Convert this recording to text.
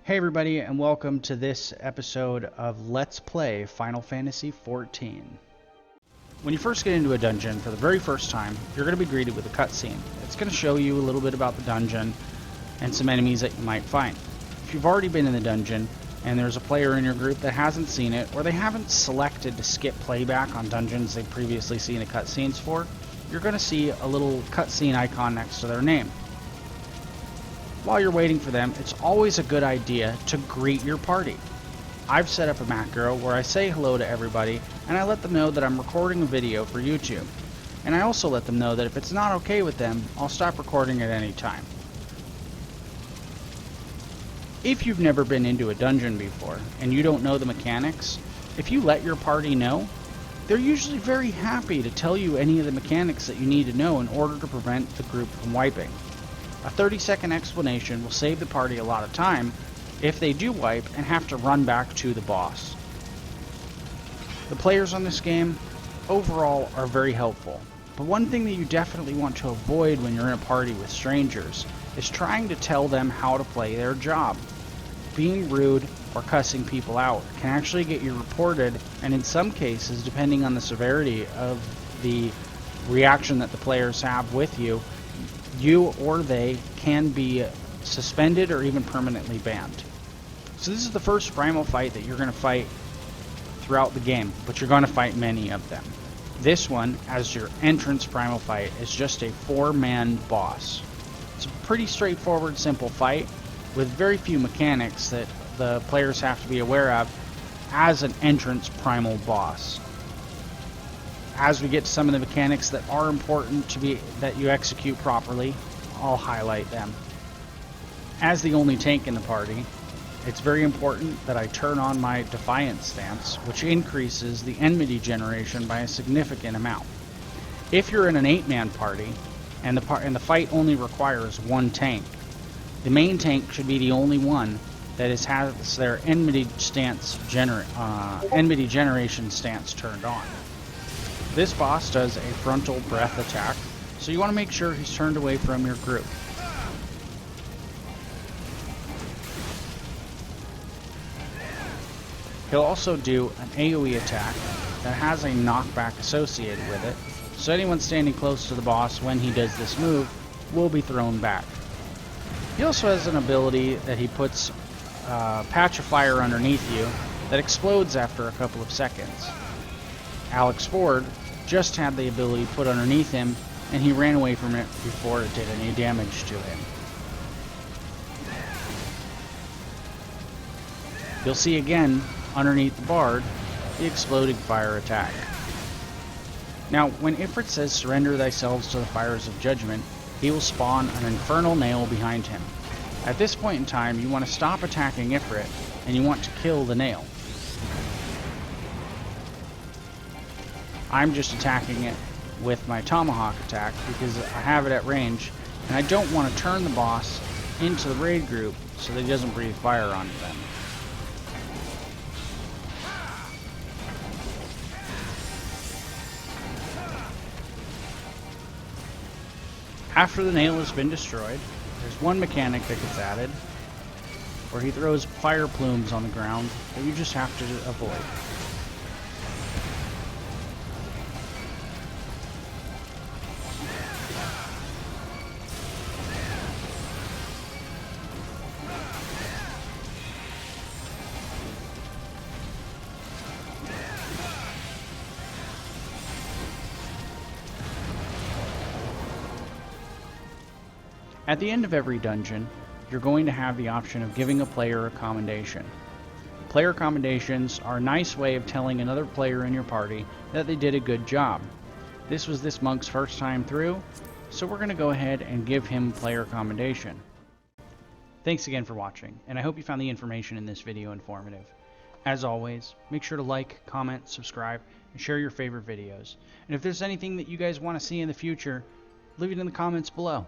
Hey everybody, and welcome to this episode of Let's Play Final Fantasy XIV. When you first get into a dungeon for the very first time, you're going to be greeted with a cutscene. It's going to show you a little bit about the dungeon and some enemies that you might find. If you've already been in the dungeon and there's a player in your group that hasn't seen it, or they haven't selected to skip playback on dungeons they've previously seen the cutscenes for, you're going to see a little cutscene icon next to their name. While you're waiting for them, it's always a good idea to greet your party. I've set up a macro where I say hello to everybody, and I let them know that I'm recording a video for YouTube. And I also let them know that if it's not okay with them, I'll stop recording at any time. If you've never been into a dungeon before, and you don't know the mechanics, if you let your party know, they're usually very happy to tell you any of the mechanics that you need to know in order to prevent the group from wiping. A 30-second explanation will save the party a lot of time if they do wipe and have to run back to the boss. The players on this game overall are very helpful, but one thing that you definitely want to avoid when you're in a party with strangers is trying to tell them how to play their job. Being rude or cussing people out can actually get you reported, and in some cases, depending on the severity of the reaction that the players have with you, you or they can be suspended or even permanently banned. So this is the first primal fight that you're going to fight throughout the game, but you're going to fight many of them. This one, as your entrance primal fight, is just a 4-man boss. It's a pretty straightforward, simple fight with very few mechanics that the players have to be aware of as an entrance primal boss. As we get to some of the mechanics that are important that you execute properly, I'll highlight them. As the only tank in the party, it's very important that I turn on my Defiance stance, which increases the enmity generation by a significant amount. If you're in an 8-man party, and the fight only requires one tank, the main tank should be the only one that has their enmity generation stance turned on. This boss does a frontal breath attack, so you want to make sure he's turned away from your group. He'll also do an AoE attack that has a knockback associated with it, so anyone standing close to the boss when he does this move will be thrown back. He also has an ability that he puts a patch of fire underneath you that explodes after a couple of seconds. Alex Ford just had the ability put underneath him, and he ran away from it before it did any damage to him. You'll see again, underneath the Bard, the exploding fire attack. Now, when Ifrit says surrender thyself to the fires of judgment, he will spawn an infernal nail behind him. At this point in time, you want to stop attacking Ifrit, and you want to kill the nail. I'm just attacking it with my tomahawk attack because I have it at range, and I don't want to turn the boss into the raid group so that he doesn't breathe fire onto them. After the nail has been destroyed, there's one mechanic that gets added where he throws fire plumes on the ground that you just have to avoid. At the end of every dungeon, you're going to have the option of giving a player a commendation. Player commendations are a nice way of telling another player in your party that they did a good job. This was this monk's first time through, so we're going to go ahead and give him player commendation. Thanks again for watching, and I hope you found the information in this video informative. As always, make sure to like, comment, subscribe, and share your favorite videos. And if there's anything that you guys want to see in the future, leave it in the comments below.